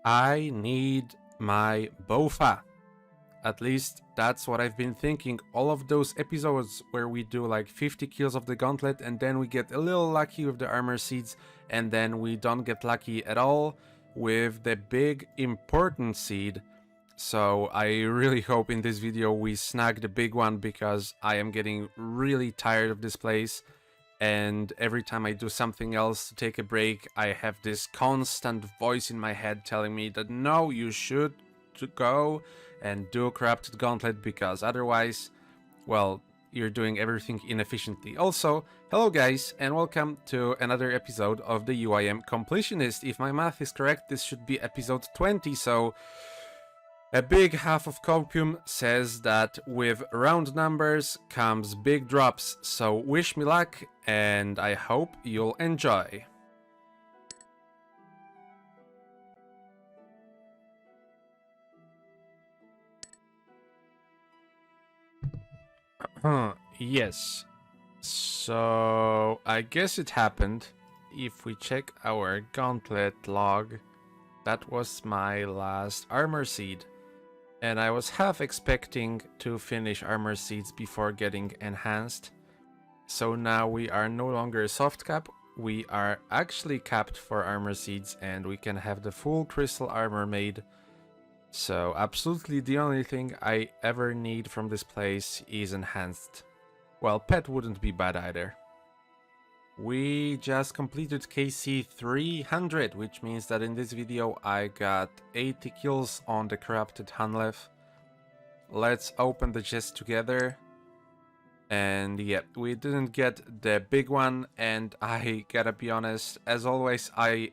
I need my Bofa. At least that's what I've been thinking. All of those episodes where we do like 50 kills of the gauntlet and then we get a little lucky with the armor seeds and then we don't get lucky at all with the big important seed. So I really hope in this video we snag the big one because I am getting really tired of this place. And every time I do something else to take a break, I have this constant voice in my head telling me that no, you should go and do Corrupted Gauntlet because otherwise, well, you're doing everything inefficiently. Also, hello guys, and welcome to another episode of the UIM Completionist. If my math is correct, this should be episode 20, so a big half of copium says that with round numbers comes big drops, so wish me luck and I hope you'll enjoy. Yes. So I guess it happened. If we check our gauntlet log, that was my last armor seed. And I was half expecting to finish armor seeds before getting enhanced. So now we are no longer soft cap, we are actually capped for armor seeds and we can have the full crystal armor made. So absolutely the only thing I ever need from this place is enhanced. Well, pet wouldn't be bad either. We just completed KC 300, which means that in this video I got 80 kills on the corrupted Hanlef. Let's open the chest together. And yeah, we didn't get the big one, and I gotta be honest, as always, I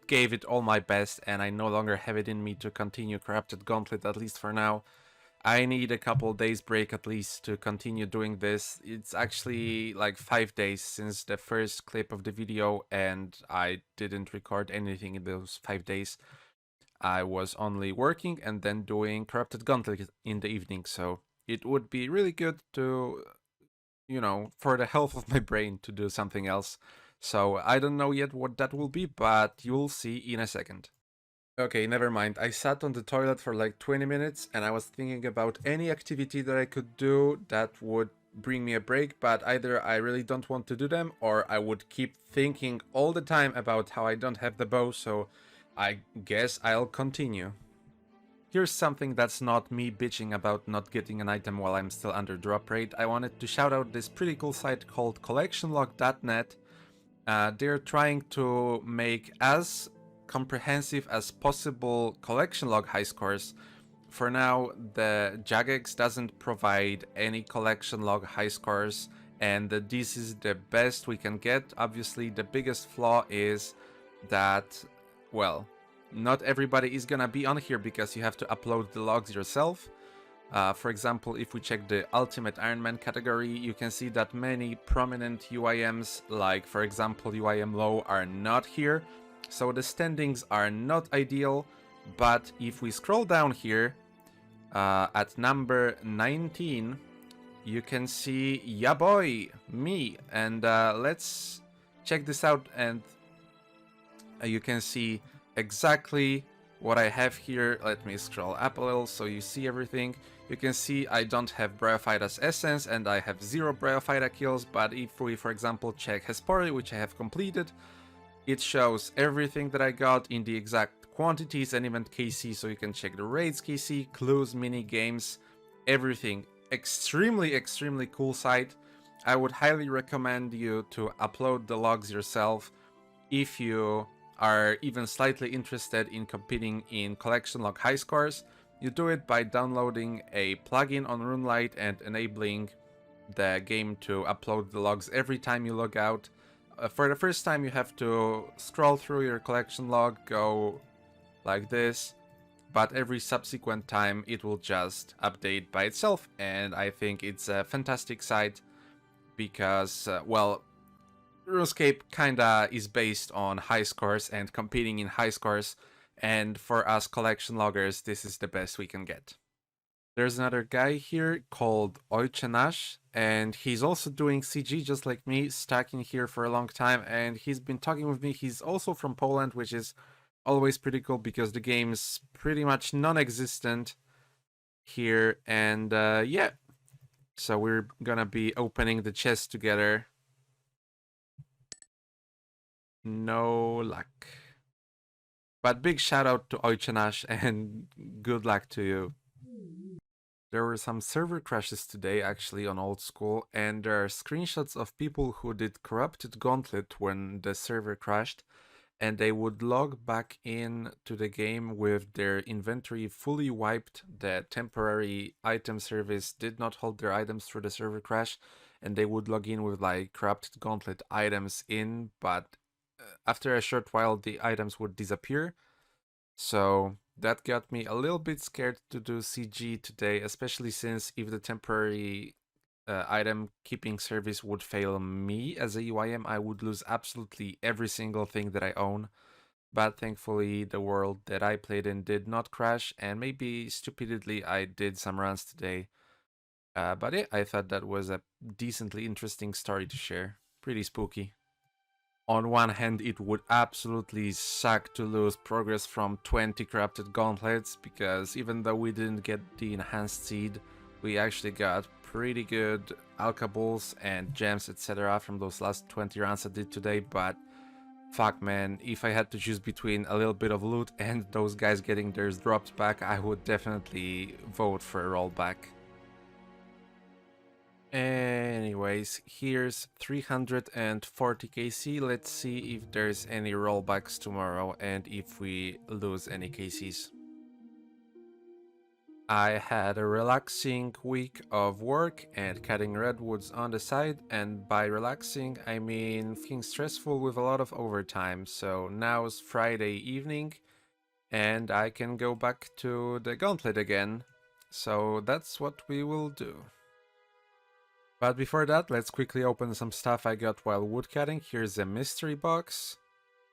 gave it all my best, and I no longer have it in me to continue Corrupted Gauntlet, at least for now. I need a couple days break at least to continue doing this. It's actually like 5 days since the first clip of the video, and I didn't record anything in those 5 days. I was only working and then doing Corrupted Gauntlet in the evening, so it would be really good to, you know, for the health of my brain to do something else. So I don't know yet what that will be, but you'll see in a second. Okay, never mind. I sat on the toilet for like 20 minutes and I was thinking about any activity that I could do that would bring me a break, but either I really don't want to do them or I would keep thinking all the time about how I don't have the bow, so I guess I'll continue. Here's something that's not me bitching about not getting an item while I'm still under drop rate. I wanted to shout out this pretty cool site called collectionlog.net. They're trying to make as comprehensive as possible collection log high scores. For now, the Jagex doesn't provide any collection log high scores, and this is the best we can get. Obviously, the biggest flaw is that, well, not everybody is gonna be on here because you have to upload the logs yourself. For example, if we check the Ultimate Iron Man category, you can see that many prominent UIMs, like for example UIM Low, are not here. So the standings are not ideal, but if we scroll down here, at number 19, you can see, ya boy, me, and let's check this out, and you can see exactly what I have here. Let me scroll up a little so you see everything. You can see I don't have Bryophyta's Essence and I have 0 Bryophyta kills, but if we, for example, check Hespori, which I have completed, it shows everything that I got in the exact quantities and event KC, so you can check the raids KC, clues, mini games, everything. Extremely cool site. I would highly recommend you to upload the logs yourself if you are even slightly interested in competing in collection log high scores. You do it by downloading a plugin on RuneLite and enabling the game to upload the logs every time you log out. For the first time you have to scroll through your collection log, go like this, but every subsequent time it will just update by itself, and I think it's a fantastic site because, well, RuneScape kinda is based on high scores and competing in high scores, and for us collection loggers, this is the best we can get. There's another guy here called Ojcenash, and he's also doing CG just like me, stacking here for a long time, and he's been talking with me. He's also from Poland, which is always pretty cool because the game's pretty much non-existent here. And yeah, so we're gonna be opening the chest together. No luck. But big shout out to Oichanash and good luck to you. There were some server crashes today actually on Old School, and there are screenshots of people who did corrupted gauntlet when the server crashed, and they would log back in to the game with their inventory fully wiped. The temporary item service did not hold their items through the server crash, and they would log in with like corrupted gauntlet items in, but after a short while the items would disappear. So that got me a little bit scared to do CG today, especially since if the temporary item keeping service would fail me as a UIM, I would lose absolutely every single thing that I own. But thankfully, the world that I played in did not crash, and maybe stupidly I did some runs today. But yeah, I thought that was a decently interesting story to share. Pretty spooky. On one hand, it would absolutely suck to lose progress from 20 corrupted gauntlets, because even though we didn't get the enhanced seed, we actually got pretty good alkables and gems, etc. from those last 20 rounds I did today. But fuck man, if I had to choose between a little bit of loot and those guys getting theirs dropped back, I would definitely vote for a rollback. Anyways, here's 340 KC. Let's see if there's any rollbacks tomorrow and if we lose any KCs. I had a relaxing week of work and cutting redwoods on the side, and by relaxing I mean things stressful with a lot of overtime. So now's Friday evening and I can go back to the gauntlet again. So that's what we will do. But before that, let's quickly open some stuff I got while woodcutting. Here's a mystery box.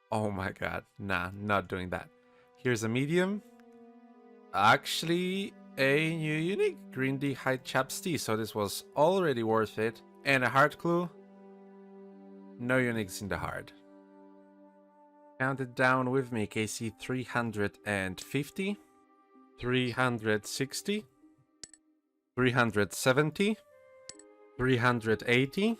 Oh my god, nah, not doing that. Here's a medium. Actually, a new unique, Green D Hide Chaps tea, so this was already worth it. And a hard clue. No uniques in the hard. Count it down with me, KC 350, 360, 370, 380.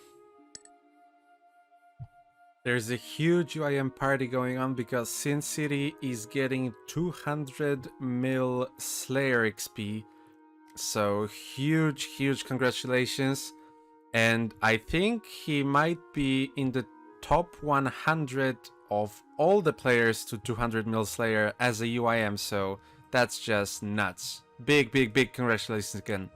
There's a huge UIM party going on because Sin City is getting 200 mil Slayer XP. So huge congratulations. And I think he might be in the top 100 of all the players to 200 mil Slayer as a UIM. So that's just nuts. Big congratulations again.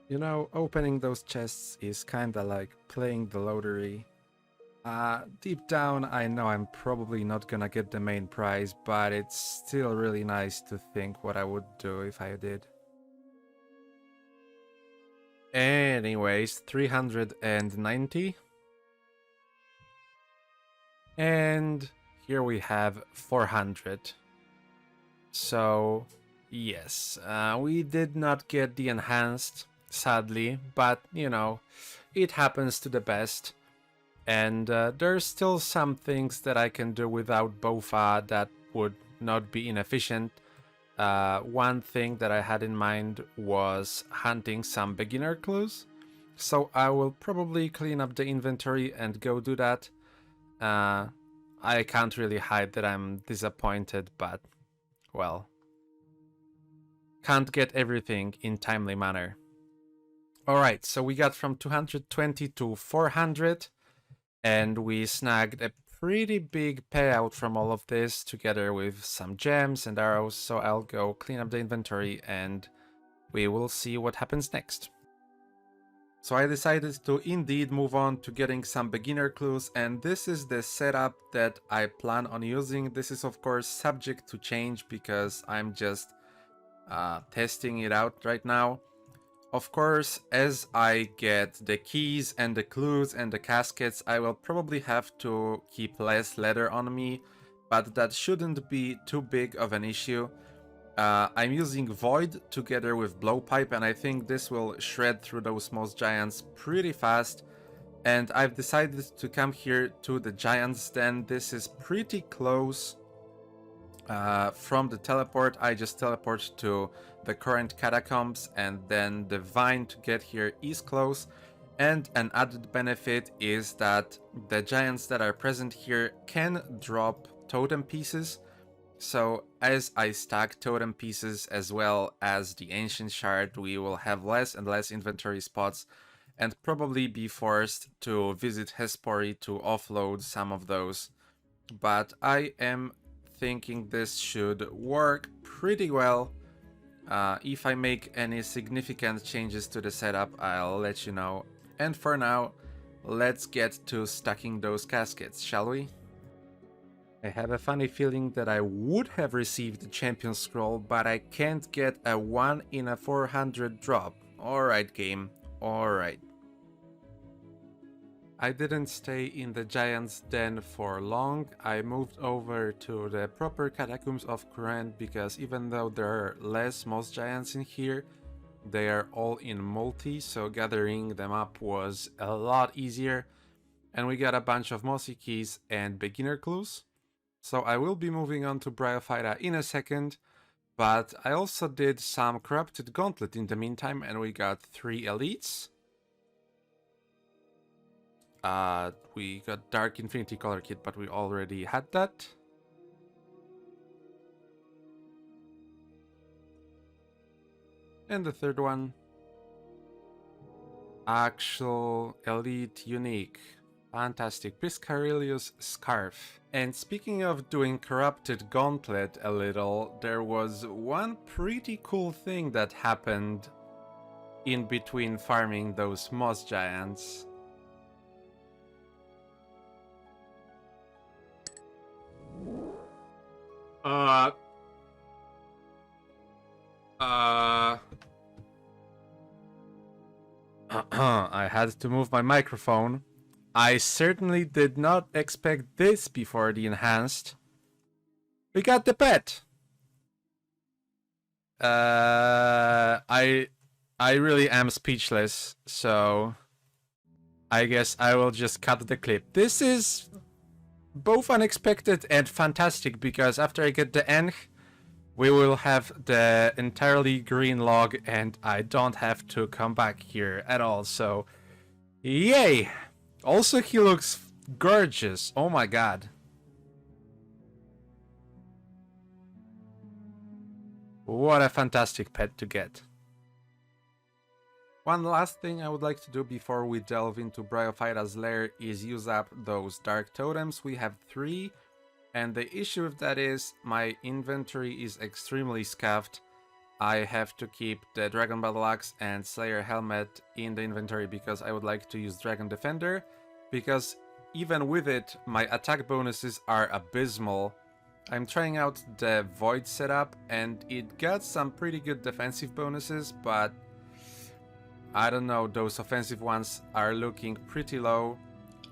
You know, opening those chests is kinda like playing the lottery. Deep down, I know I'm probably not gonna get the main prize, but it's still really nice to think what I would do if I did. Anyways, 390. And here we have 400. So, yes, we did not get the enhanced, sadly, but you know, it happens to the best. And there's still some things that I can do without BOFA that would not be inefficient. One thing that I had in mind was hunting some beginner clues. So I will probably clean up the inventory and go do that. I can't really hide that I'm disappointed, but well, can't get everything in timely manner. Alright, so we got from 220 to 400, and we snagged a pretty big payout from all of this, together with some gems and arrows, so I'll go clean up the inventory and we will see what happens next. So I decided to indeed move on to getting some beginner clues, and this is the setup that I plan on using. This is of course subject to change because I'm just testing it out right now. Of course, as I get the keys and the clues and the caskets, I will probably have to keep less leather on me, but that shouldn't be too big of an issue. I'm using Void together with Blowpipe, and I think this will shred through those most giants pretty fast. And I've decided to come here to the Giant's Den. This is pretty close. From the teleport, I just teleport to the current catacombs, and then the vine to get here is close. And an added benefit is that the giants that are present here can drop totem pieces. So as I stack totem pieces as well as the ancient shard, we will have less and less inventory spots and probably be forced to visit Hespori to offload some of those. But I am thinking this should work pretty well. If I make any significant changes to the setup, I'll let you know. And for now, let's get to stacking those caskets, shall we? I have a funny feeling that I would have received the champion scroll, but I can't get a 1 in a 400 drop. Alright game, alright. I didn't stay in the Giant's Den for long. I moved over to the proper catacombs of Kurand because even though there are less moss giants in here, they are all in multi, so gathering them up was a lot easier. And we got a bunch of mossy keys and beginner clues. So I will be moving on to Bryophyta in a second, but I also did some Corrupted Gauntlet in the meantime, and we got 3 elites. We got Dark Infinity Color Kit, but we already had that. And the third one, actual elite unique. Fantastic. Piscarilius Scarf. And speaking of doing Corrupted Gauntlet a little, there was one pretty cool thing that happened in between farming those moss giants. I had to move my microphone. I certainly did not expect this before the enhanced. We got the pet. I really am speechless, so I guess I will just cut the clip. This is both unexpected and fantastic because after I get the Ench, we will have the entirely green log and I don't have to come back here at all, so yay! Also, he looks gorgeous. Oh my god. What a fantastic pet to get. One last thing I would like to do before we delve into Bryophyta's lair is use up those dark totems. We have 3, and the issue with that is my inventory is extremely scuffed. I have to keep the Dragon Battle Axe and Slayer Helmet in the inventory because I would like to use Dragon Defender, because even with it, my attack bonuses are abysmal. I'm trying out the Void setup and it got some pretty good defensive bonuses, but I don't know, those offensive ones are looking pretty low.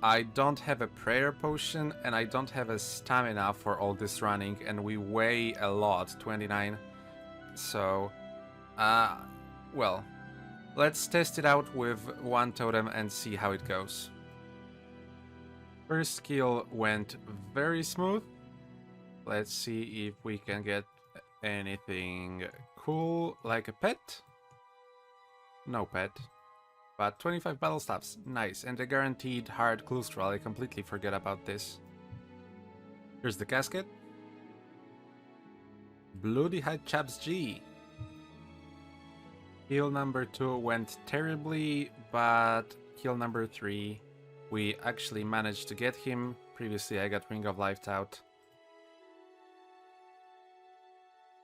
I don't have a prayer potion and I don't have a stamina for all this running, and we weigh a lot, 29. So, well, let's test it out with one totem and see how it goes. First skill went very smooth. Let's see if we can get anything cool like a pet. No pet. But 25 battle staffs, nice, and a guaranteed hard clue scroll. I completely forget about this. Here's the casket. Bloody Hide Chaps G. Heal number 2 went terribly, but heal number 3, we actually managed to get him. Previously I got Ring of Life out.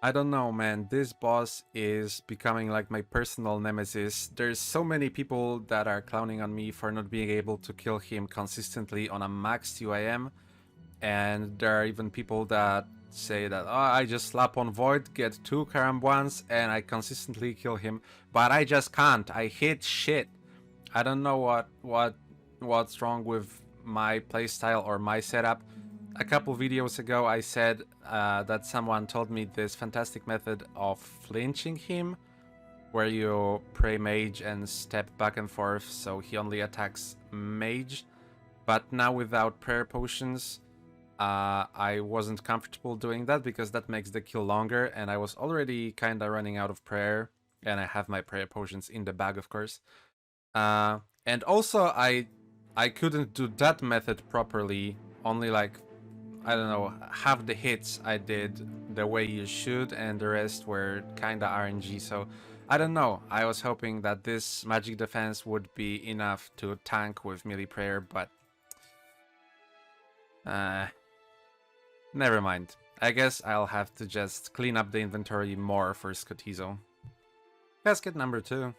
I don't know, man, this boss is becoming like my personal nemesis. There's so many people that are clowning on me for not being able to kill him consistently on a maxed UIM, and there are even people that say that, oh, I just slap on Void, get 2 Karambwans, and I consistently kill him, but I just can't. I hit shit. I don't know what's wrong with my playstyle or my setup. A couple videos ago I said that someone told me this fantastic method of flinching him, where you pray mage and step back and forth, so he only attacks mage. But now without prayer potions, I wasn't comfortable doing that because that makes the kill longer, and I was already kinda running out of prayer, and I have my prayer potions in the bag, of course. And also I couldn't do that method properly, only like, I don't know, half the hits I did the way you should, and the rest were kinda RNG, so I don't know. I was hoping that this magic defense would be enough to tank with melee prayer, but uh, never mind. I guess I'll have to just clean up the inventory more for Scotizo. Casket number 2.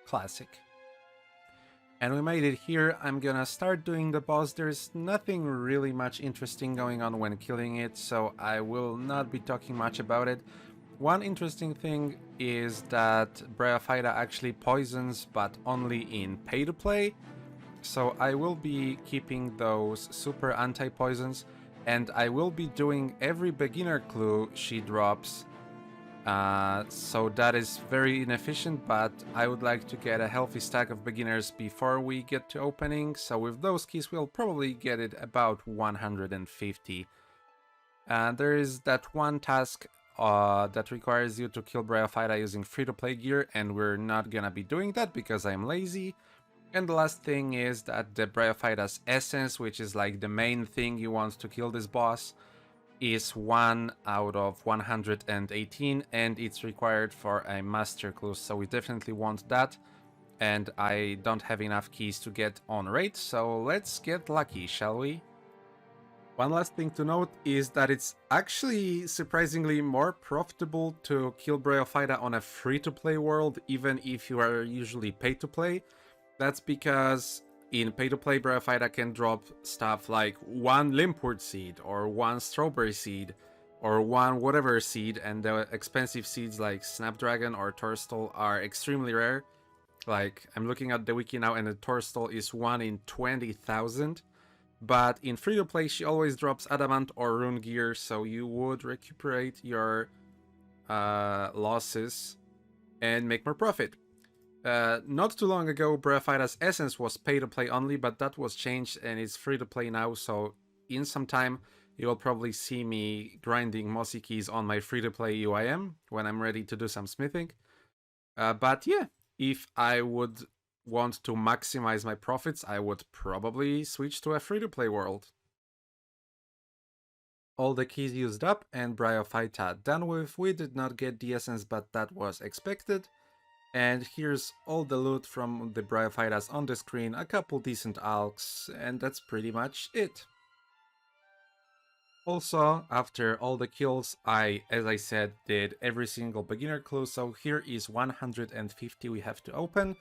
Classic. And we made it here. I'm gonna start doing the boss. There's nothing really much interesting going on when killing it, so I will not be talking much about it. One interesting thing is that Bryophyta actually poisons, but only in pay-to-play. So I will be keeping those super anti-poisons, and I will be doing every beginner clue she drops. So that is very inefficient, but I would like to get a healthy stack of beginners before we get to opening, so with those keys we'll probably get it about 150. There is that one task that requires you to kill Bryophyta using free-to-play gear, and we're not gonna be doing that because I'm lazy. And the last thing is that the Bryophyta's essence, which is like the main thing you want to kill this boss, is 1 out of 118, and it's required for a master clue, so we definitely want that. And I don't have enough keys to get on raid, so let's get lucky, shall we? One last thing to note is that it's actually surprisingly more profitable to kill Bryophyta on a free-to-play world, even if you are usually pay-to-play. That's because in pay-to-play, Bryophyta can drop stuff like 1 Limpwort seed, or 1 strawberry seed, or 1 whatever seed, and the expensive seeds like Snapdragon or Torstal are extremely rare. Like, I'm looking at the wiki now, and the Torstal is 1 in 20,000. But in free-to-play, she always drops Adamant or Rune Gear, so you would recuperate your losses and make more profit. Not too long ago, Bryophyta's Essence was pay-to-play only, but that was changed and it's free-to-play now, so in some time you will probably see me grinding Mossy Keys on my free-to-play UIM when I'm ready to do some smithing. But yeah, if I would want to maximize my profits, I would probably switch to a free-to-play world. All the keys used up and Bryophyta done with. We did not get the essence, but that was expected. And here's all the loot from the Bryophytas on the screen, a couple decent alks, and that's pretty much it. Also, after all the kills, as I said, did every single beginner clue, so here is 150 we have to open.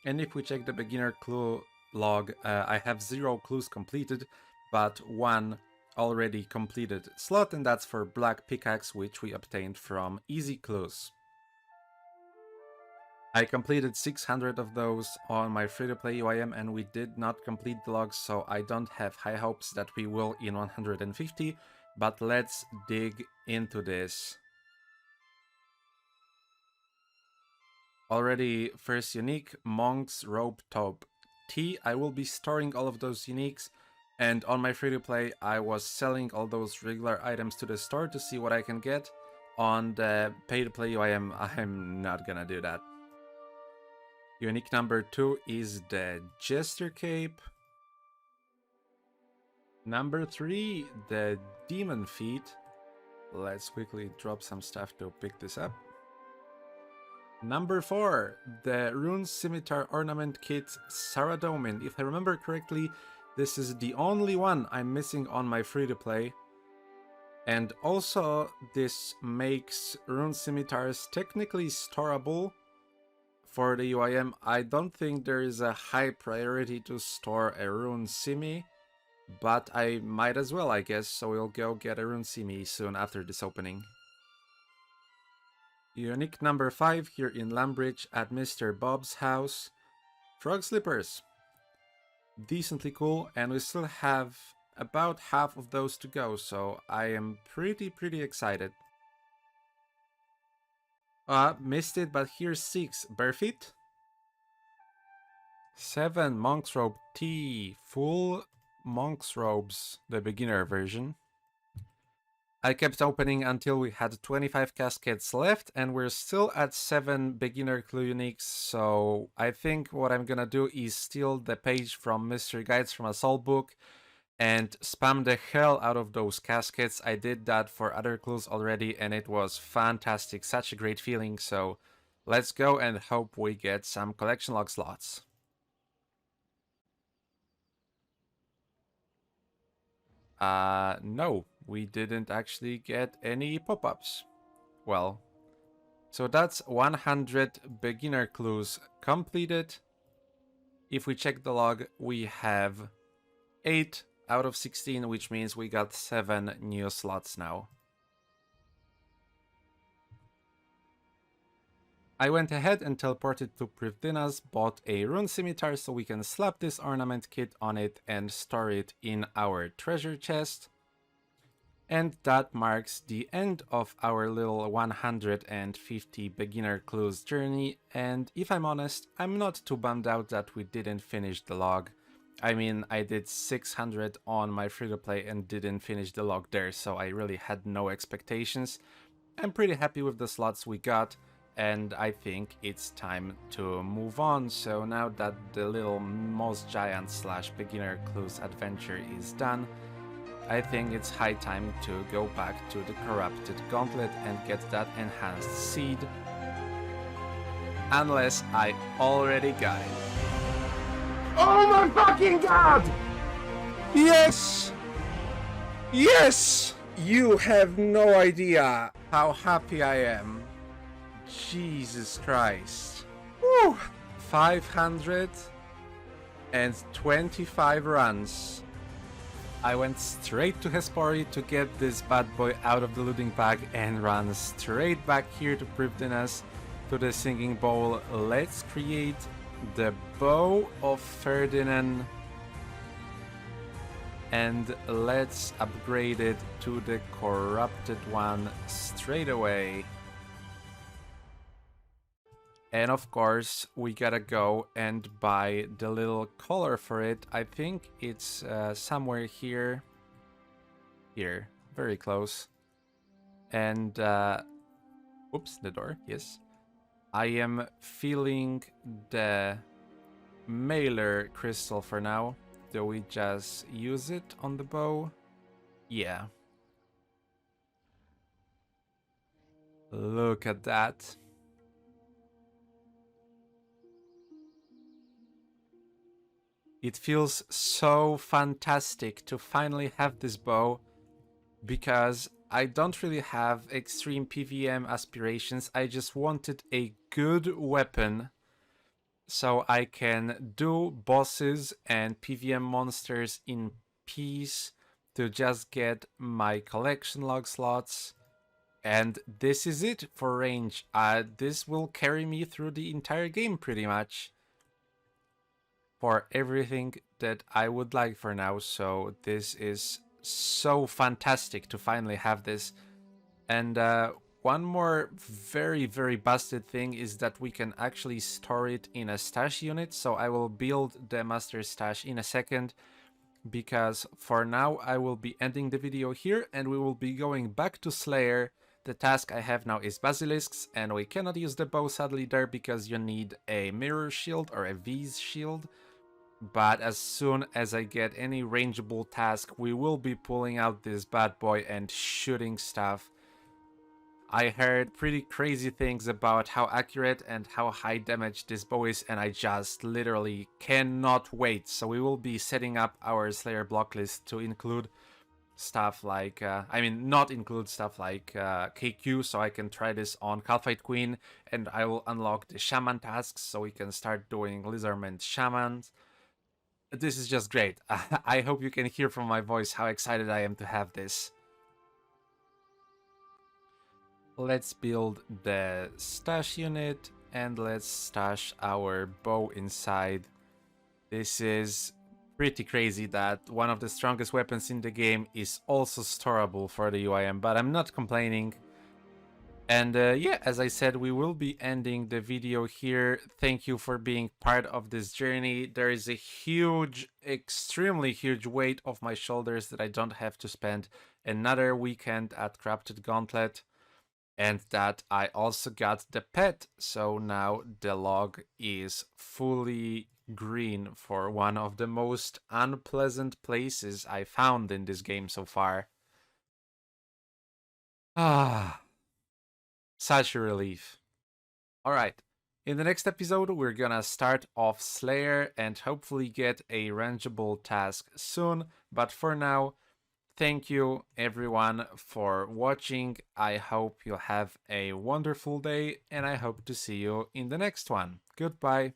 And if we check the beginner clue log, I have 0 clues completed, but 1 already completed slot, and that's for Black Pickaxe, which we obtained from Easy Clues. I completed 600 of those on my free-to-play UIM, and we did not complete the logs, so I don't have high hopes that we will in 150, but let's dig into this. Already first unique, Monk's Robe Top T. I will be storing all of those uniques, and on my free-to-play I was selling all those regular items to the store to see what I can get. On the pay-to-play UIM, I'm not gonna do that. Unique number 2 is the Jester Cape. Number 3, the Demon Feet. Let's quickly drop some stuff to pick this up. Number 4, the Rune Scimitar Ornament Kit Saradomin. If I remember correctly, this is the only one I'm missing on my free-to-play. And also, this makes Rune Scimitars technically storable. For the UIM, I don't think there is a high priority to store a Rune Simi, but I might as well, I guess, so we'll go get a Rune Simi soon after this opening. Unique number 5 here in Lambridge at Mr. Bob's house. Frog Slippers. Decently cool, and we still have about half of those to go, so I am pretty excited. Missed it, but here's 6. Bare feet? 7. Monk's robe T. Full monk's robes, the beginner version. I kept opening until we had 25 cascades left, and we're still at 7 beginner clue uniques, so I think what I'm gonna do is steal the page from Mystery Guides from a soul book and spam the hell out of those cascades. I did that for other clues already, and it was fantastic, such a great feeling, so let's go and hope we get some collection log slots. No, we didn't actually get any pop-ups. Well, so that's 100 beginner clues completed. If we check the log, we have 8 out of 16, which means we got 7 new slots now. I went ahead and teleported to Privdina's, bought a rune scimitar so we can slap this ornament kit on it and store it in our treasure chest. And that marks the end of our little 150 beginner clues journey, and if I'm honest, I'm not too bummed out that we didn't finish the log. I mean, I did 600 on my free-to-play and didn't finish the log there, so I really had no expectations. I'm pretty happy with the slots we got, and I think it's time to move on. So now that the little most giant / beginner clues adventure is done, I think it's high time to go back to the corrupted gauntlet and get that enhanced seed. Unless I already got it. Oh my fucking god! Yes! Yes! You have no idea how happy I am. Jesus Christ. Woo! 525 runs. I went straight to Hespori to get this bad boy out of the looting bag and ran straight back here to Privdina's to the singing bowl. Let's create the Bow of Ferdinand and let's upgrade it to the corrupted one straight away. And of course, we gotta go and buy the little collar for it. I think it's somewhere here. Here, very close. And, oops, the door, yes. I am feeling the mailer crystal for now. Do we just use it on the bow? Yeah. Look at that. It feels so fantastic to finally have this bow, because I don't really have extreme PvM aspirations. I just wanted a good weapon so I can do bosses and PvM monsters in peace to just get my collection log slots. And this is it for range. This will carry me through the entire game pretty much, for everything that I would like for now. So this is so fantastic to finally have this. And one more very busted thing is that we can actually store it in a stash unit. So I will build the master stash in a second, because for now I will be ending the video here and we will be going back to Slayer. The task I have now is basilisks, and we cannot use the bow sadly there because you need a mirror shield or a V's shield. But as soon as I get any rangeable task, we will be pulling out this bad boy and shooting stuff. I heard pretty crazy things about how accurate and how high damage this bow is, and I just literally cannot wait. So we will be setting up our Slayer block list to include stuff like, not include stuff like KQ, so I can try this on Calphite Queen, and I will unlock the Shaman tasks so we can start doing Lizardman Shamans. This is just great. I hope you can hear from my voice how excited I am to have this. Let's build the stash unit and let's stash our bow inside. This is pretty crazy that one of the strongest weapons in the game is also storable for the UIM, but I'm not complaining. And yeah, as I said, we will be ending the video here. Thank you for being part of this journey. There is a huge, extremely huge weight off my shoulders that I don't have to spend another weekend at Crafted Gauntlet. And that I also got the pet, so now the log is fully green for one of the most unpleasant places I found in this game so far. Ah, such a relief. Alright, in the next episode, we're gonna start off Slayer and hopefully get a rangeable task soon, but for now, thank you everyone for watching. I hope you have a wonderful day and I hope to see you in the next one. Goodbye.